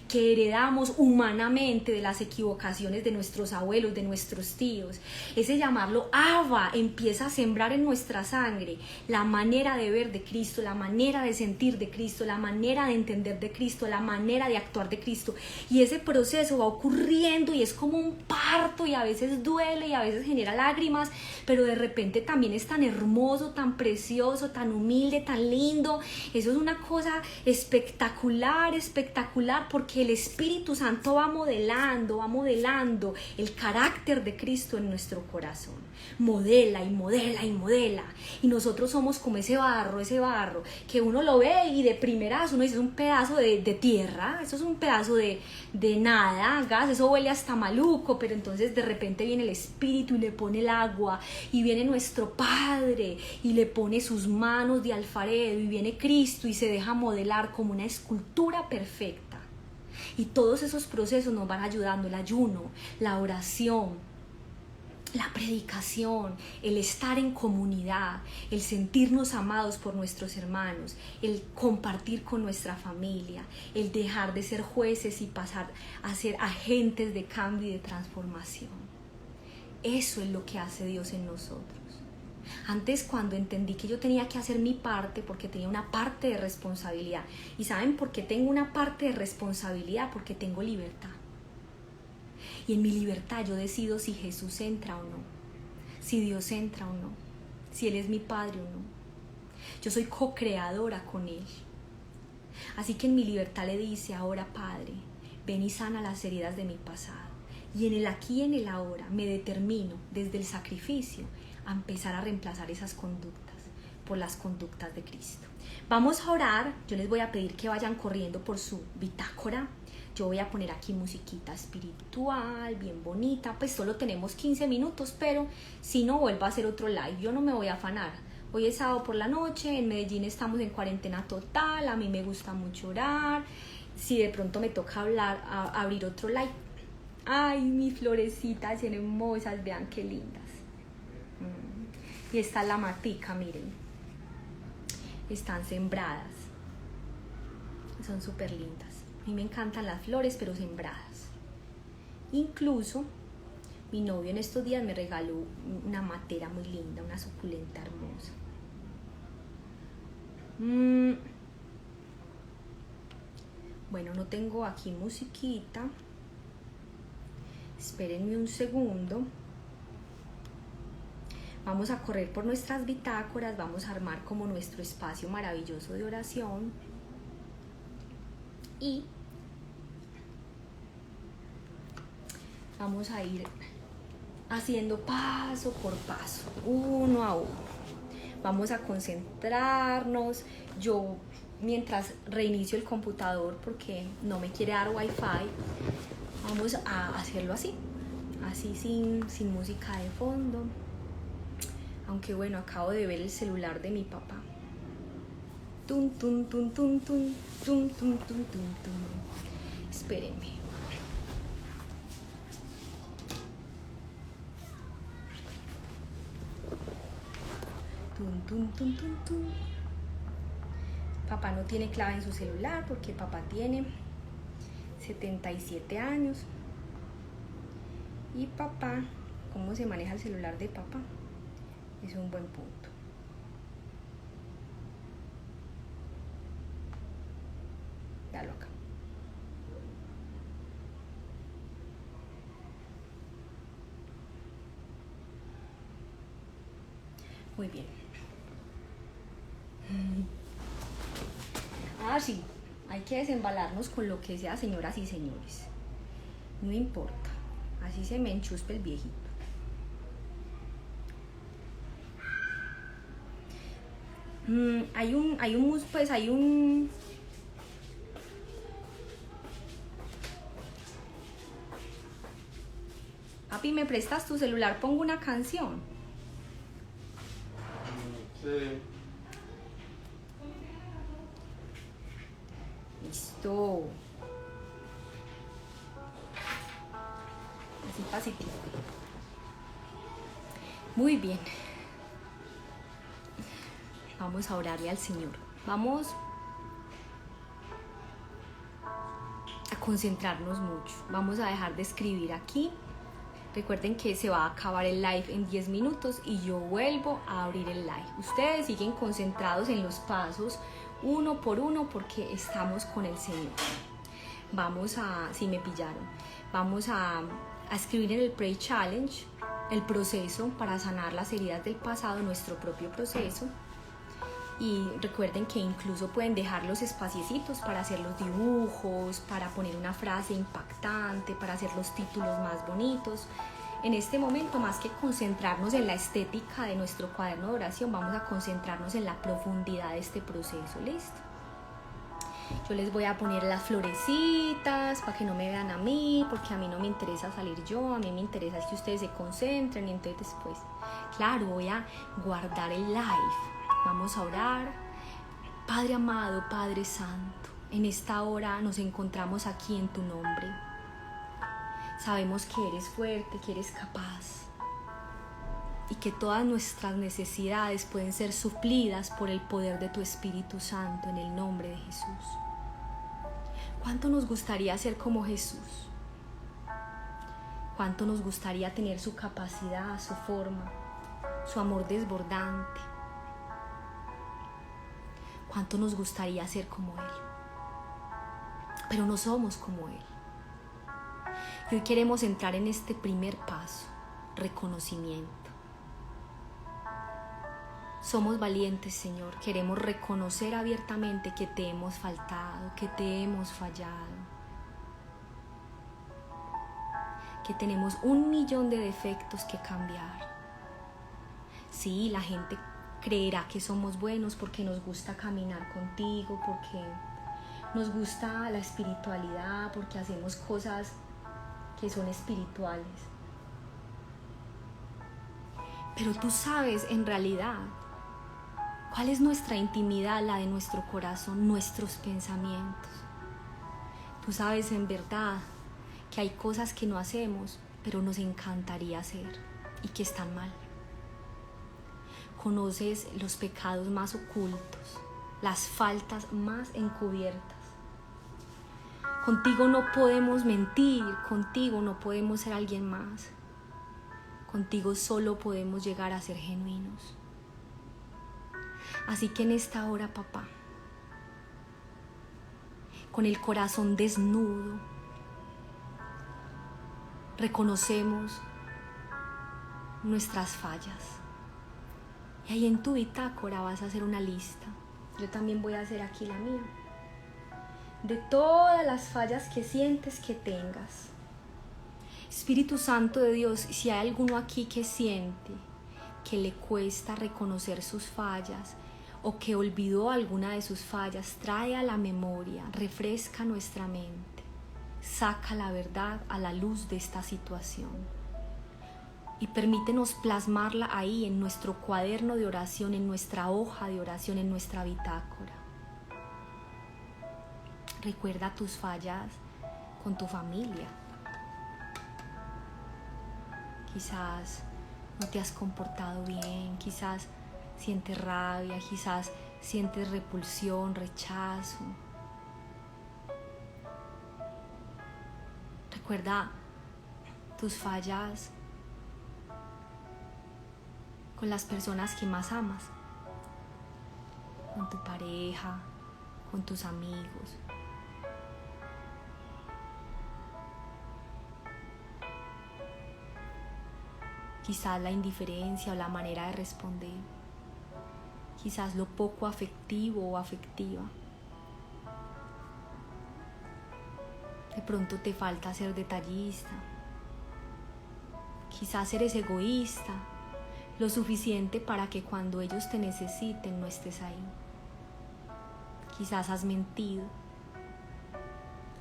que heredamos humanamente de las equivocaciones de nuestros abuelos, de nuestros tíos. Ese llamarlo Abba empieza a sembrar en nuestra sangre la manera de ver de Cristo, la manera de sentir de Cristo, la manera de entender de Cristo, la manera de actuar de Cristo. Y ese proceso va ocurriendo y es como un parto y a veces duele y a veces genera lágrimas, pero de repente también es tan hermoso, tan precioso, tan humilde, tan lindo. Eso es una cosa espectacular, porque el Espíritu Santo va modelando el carácter de Cristo en nuestro corazón. Modela y modela y modela. Y nosotros somos como ese barro que uno lo ve y de primeras uno dice es un pedazo de tierra, eso es un pedazo de nada, gas, eso huele hasta maluco, pero entonces de repente viene el Espíritu y le pone el agua, y viene nuestro Padre y le pone sus manos de alfarero, y viene Cristo y se deja modelar como una escultura perfecta. Y todos esos procesos nos van ayudando, el ayuno, la oración, la predicación, el estar en comunidad, el sentirnos amados por nuestros hermanos, el compartir con nuestra familia, el dejar de ser jueces y pasar a ser agentes de cambio y de transformación. Eso es lo que hace Dios en nosotros. Antes, cuando entendí que yo tenía que hacer mi parte, porque tenía una parte de responsabilidad. ¿Y saben por qué tengo una parte de responsabilidad? Porque tengo libertad. Y en mi libertad yo decido si Jesús entra o no, si Dios entra o no, si Él es mi Padre o no. Yo soy co-creadora con Él. Así que en mi libertad le dice, ahora Padre, ven y sana las heridas de mi pasado. Y en el aquí y en el ahora me determino desde el sacrificio a empezar a reemplazar esas conductas por las conductas de Cristo. Vamos a orar. Yo les voy a pedir que vayan corriendo por su bitácora. Yo voy a poner aquí musiquita espiritual, bien bonita. Pues solo tenemos 15 minutos, pero si no, vuelvo a hacer otro live. Yo no me voy a afanar. Hoy es sábado por la noche, en Medellín estamos en cuarentena total, a mí me gusta mucho orar. Si de pronto me toca abrir otro live. Ay, mis florecitas son hermosas, vean qué lindas. Y esta es la matica, miren. Están sembradas. Son súper lindas. A mí me encantan las flores, pero sembradas. Incluso mi novio en estos días me regaló una matera muy linda, una suculenta hermosa. Bueno, no tengo aquí musiquita. Espérenme un segundo. Vamos a correr por nuestras bitácoras, vamos a armar como nuestro espacio maravilloso de oración. Y vamos a ir haciendo paso por paso, uno a uno. Vamos a concentrarnos. Yo, mientras reinicio el computador porque no me quiere dar wifi, vamos a hacerlo así sin música de fondo. Aunque bueno, acabo de ver el celular de mi papá. Tum, tum, tum, tum, tum, tum, tum, tum, tum, tum. Espérenme. Tum, tum, tum, tum, tum. Papá no tiene clave en su celular porque papá tiene 77 años. Y papá, ¿cómo se maneja el celular de papá? Es un buen punto. Dalo acá. Muy bien. Ah, sí, hay que desembalarnos con lo que sea, señoras y señores. No importa, así se me enchuspe el viejito. Hay un... Papi, ¿me prestas tu celular? Pongo una canción. Sí. Listo. Así pasitivo. Muy bien. Vamos a orarle al Señor. Vamos a concentrarnos mucho. Vamos a dejar de escribir aquí. Recuerden que se va a acabar el live en 10 minutos y yo vuelvo a abrir el live. Ustedes siguen concentrados en los pasos uno por uno porque estamos con el Señor. Vamos a, si me pillaron, vamos a escribir en el Pray Challenge el proceso para sanar las heridas del pasado, nuestro propio proceso. Y recuerden que incluso pueden dejar los espaciecitos para hacer los dibujos, para poner una frase impactante, para hacer los títulos más bonitos. En este momento, más que concentrarnos en la estética de nuestro cuaderno de oración, vamos a concentrarnos en la profundidad de este proceso. ¿Listo? Yo les voy a poner las florecitas para que no me vean a mí, porque a mí no me interesa salir yo, a mí me interesa que ustedes se concentren y entonces después, claro, voy a guardar el live. Vamos a orar. Padre amado, Padre santo, en esta hora nos encontramos aquí en tu nombre. Sabemos que eres fuerte, que eres capaz y que todas nuestras necesidades pueden ser suplidas por el poder de tu Espíritu Santo en el nombre de Jesús. ¿Cuánto nos gustaría ser como Jesús? ¿Cuánto nos gustaría tener su capacidad, su forma, su amor desbordante? ¿Cuánto nos gustaría ser como Él? Pero no somos como Él. Y hoy queremos entrar en este primer paso, reconocimiento. Somos valientes, Señor. Queremos reconocer abiertamente que te hemos faltado, que te hemos fallado, que tenemos 1.000.000 de defectos que cambiar. Sí, la gente creerá que somos buenos porque nos gusta caminar contigo, porque nos gusta la espiritualidad, porque hacemos cosas que son espirituales. Pero tú sabes en realidad cuál es nuestra intimidad, la de nuestro corazón, nuestros pensamientos. Tú sabes en verdad que hay cosas que no hacemos, pero nos encantaría hacer y que están mal. Conoces los pecados más ocultos, las faltas más encubiertas. Contigo no podemos mentir, contigo no podemos ser alguien más. Contigo solo podemos llegar a ser genuinos. Así que en esta hora, papá, con el corazón desnudo, reconocemos nuestras fallas. Y ahí en tu bitácora vas a hacer una lista. Yo también voy a hacer aquí la mía. De todas las fallas que sientes que tengas. Espíritu Santo de Dios, si hay alguno aquí que siente que le cuesta reconocer sus fallas o que olvidó alguna de sus fallas, trae a la memoria, refresca nuestra mente, saca la verdad a la luz de esta situación. y permítenos plasmarla ahí en nuestro cuaderno de oración, en nuestra hoja de oración, en nuestra bitácora. Recuerda tus fallas con tu familia. Quizás no te has comportado bien, quizás sientes rabia, quizás sientes repulsión, rechazo. Recuerda tus fallas con las personas que más amas, con tu pareja, con tus amigos. Quizás la indiferencia o la manera de responder, quizás lo poco afectivo o afectiva. De pronto te falta ser detallista, quizás eres egoísta, lo suficiente para que cuando ellos te necesiten no estés ahí. Quizás has mentido,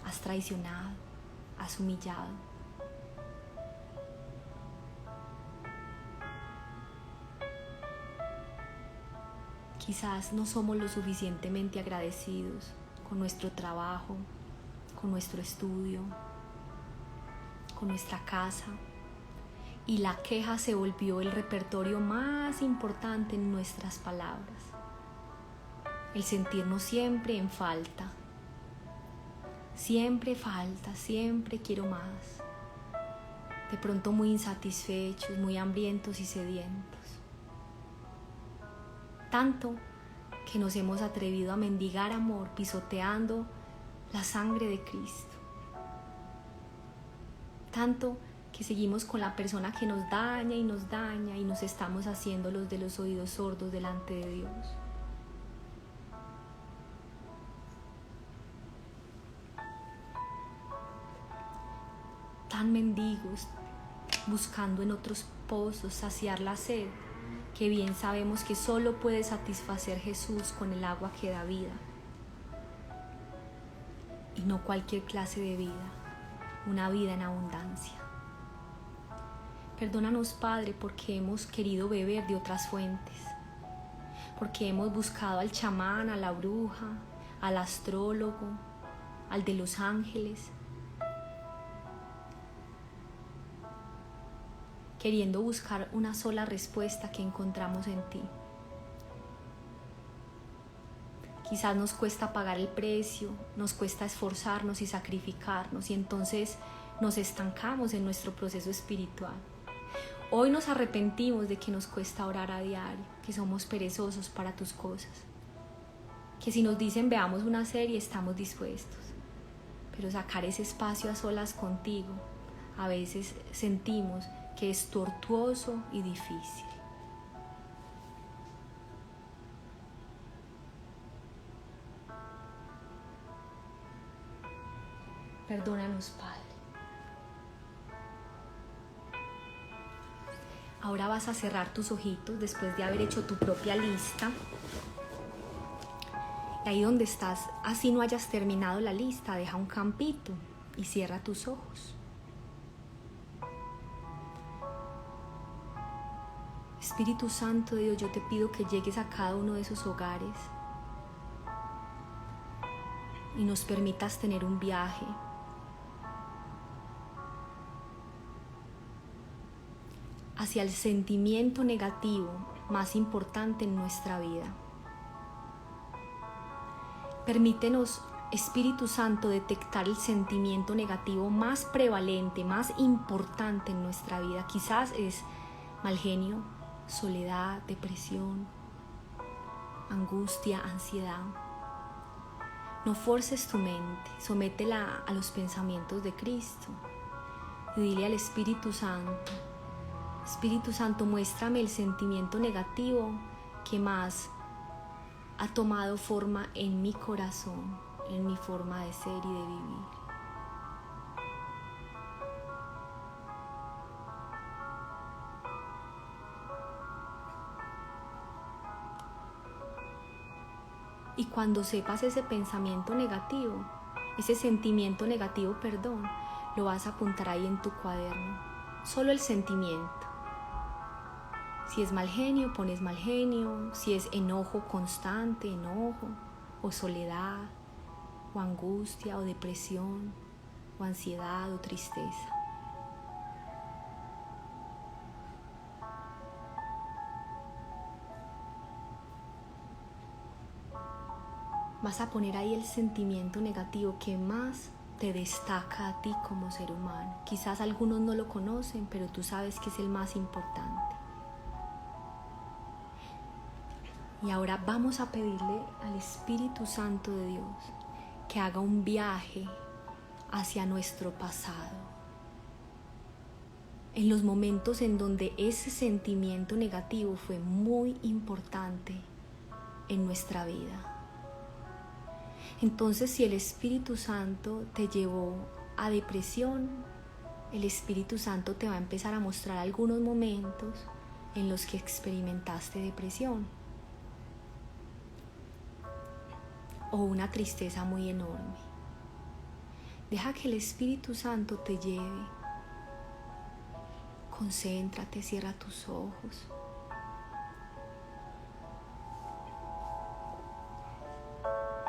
has traicionado, has humillado. Quizás no somos lo suficientemente agradecidos con nuestro trabajo, con nuestro estudio, con nuestra casa. Y la queja se volvió el repertorio más importante en nuestras palabras. El sentirnos siempre en falta. Siempre falta, siempre quiero más. De pronto muy insatisfechos, muy hambrientos y sedientos. Tanto que nos hemos atrevido a mendigar amor pisoteando la sangre de Cristo. Tanto que seguimos con la persona que nos daña y nos estamos haciendo los de los oídos sordos delante de Dios. Tan mendigos, buscando en otros pozos saciar la sed, que bien sabemos que solo puede satisfacer Jesús con el agua que da vida, y no cualquier clase de vida, una vida en abundancia. Perdónanos, Padre, porque hemos querido beber de otras fuentes, porque hemos buscado al chamán, a la bruja, al astrólogo, al de los ángeles, queriendo buscar una sola respuesta que encontramos en ti. Quizás nos cuesta pagar el precio, nos cuesta esforzarnos y sacrificarnos, y entonces nos estancamos en nuestro proceso espiritual. Hoy nos arrepentimos de que nos cuesta orar a diario, que somos perezosos para tus cosas, que si nos dicen veamos una serie estamos dispuestos, pero sacar ese espacio a solas contigo a veces sentimos que es tortuoso y difícil. Perdónanos, Padre. Ahora vas a cerrar tus ojitos después de haber hecho tu propia lista. Y ahí donde estás, así no hayas terminado la lista, deja un campito y cierra tus ojos. Espíritu Santo de Dios, yo te pido que llegues a cada uno de esos hogares y nos permitas tener un viaje hacia el sentimiento negativo más importante en nuestra vida. Permítenos, Espíritu Santo, detectar el sentimiento negativo más prevalente, más importante en nuestra vida. Quizás es mal genio, soledad, depresión, angustia, ansiedad. No forces tu mente, sométela a los pensamientos de Cristo y dile al Espíritu Santo: Espíritu Santo, muéstrame el sentimiento negativo que más ha tomado forma en mi corazón, en mi forma de ser y de vivir. Y cuando sepas ese pensamiento negativo, ese sentimiento negativo, lo vas a apuntar ahí en tu cuaderno. Solo el sentimiento. Si es mal genio, pones mal genio. Si es enojo constante, enojo, o soledad, o angustia, o depresión, o ansiedad, o tristeza. Vas a poner ahí el sentimiento negativo que más te destaca a ti como ser humano. Quizás algunos no lo conocen, pero tú sabes que es el más importante. Y ahora vamos a pedirle al Espíritu Santo de Dios que haga un viaje hacia nuestro pasado. En los momentos en donde ese sentimiento negativo fue muy importante en nuestra vida. Entonces, si el Espíritu Santo te llevó a depresión, el Espíritu Santo te va a empezar a mostrar algunos momentos en los que experimentaste depresión o una tristeza muy enorme. Deja que el Espíritu Santo te lleve. Concéntrate, cierra tus ojos.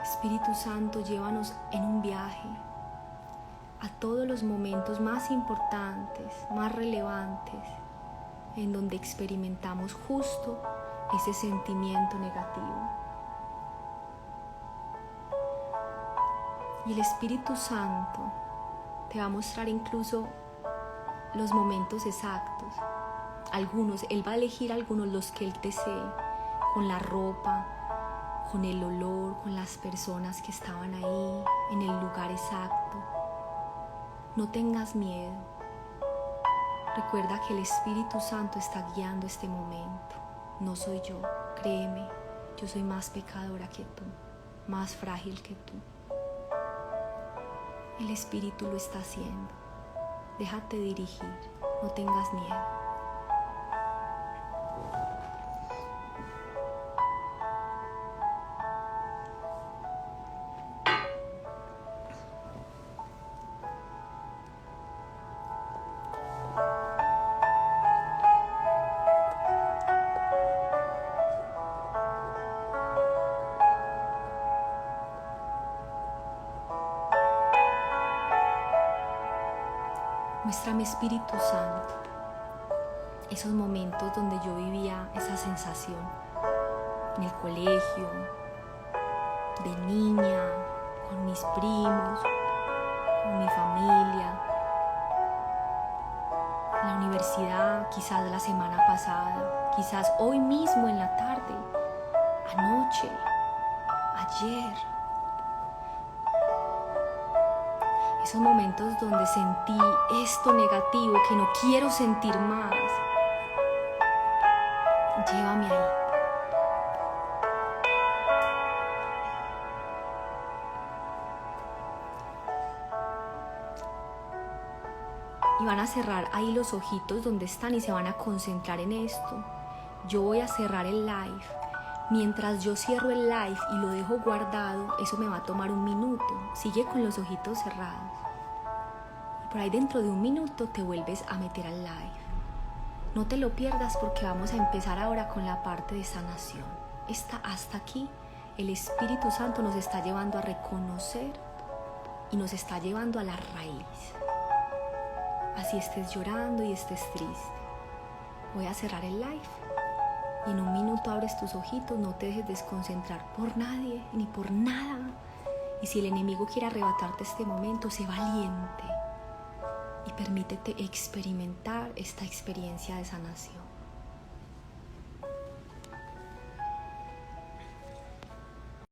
Espíritu Santo, llévanos en un viaje a todos los momentos más importantes, más relevantes, en donde experimentamos justo ese sentimiento negativo. Y el Espíritu Santo te va a mostrar incluso los momentos exactos. Algunos, Él va a elegir algunos, los que Él desee, con la ropa, con el olor, con las personas que estaban ahí, en el lugar exacto. No tengas miedo. Recuerda que el Espíritu Santo está guiando este momento. No soy yo, créeme, yo soy más pecadora que tú, más frágil que tú. El Espíritu lo está haciendo. Déjate dirigir, no tengas miedo. Muéstrame, Espíritu Santo, esos momentos donde yo vivía esa sensación, en el colegio, de niña, con mis primos, con mi familia, en la universidad, quizás la semana pasada, quizás hoy mismo en la tarde, anoche, ayer. Esos momentos donde sentí esto negativo que no quiero sentir más. Llévame ahí. Y van a cerrar ahí los ojitos donde están y se van a concentrar en esto. Yo voy a cerrar el live. Mientras yo cierro el live y lo dejo guardado, eso me va a tomar 1 minuto. Sigue con los ojitos cerrados. Y por ahí dentro de 1 minuto te vuelves a meter al live. No te lo pierdas porque vamos a empezar ahora con la parte de sanación. Hasta aquí el Espíritu Santo nos está llevando a reconocer y nos está llevando a la raíz. Así estés llorando y estés triste. Voy a cerrar el live. Y en 1 minuto abres tus ojitos, no te dejes desconcentrar por nadie ni por nada. Y si el enemigo quiere arrebatarte este momento, sé valiente y permítete experimentar esta experiencia de sanación.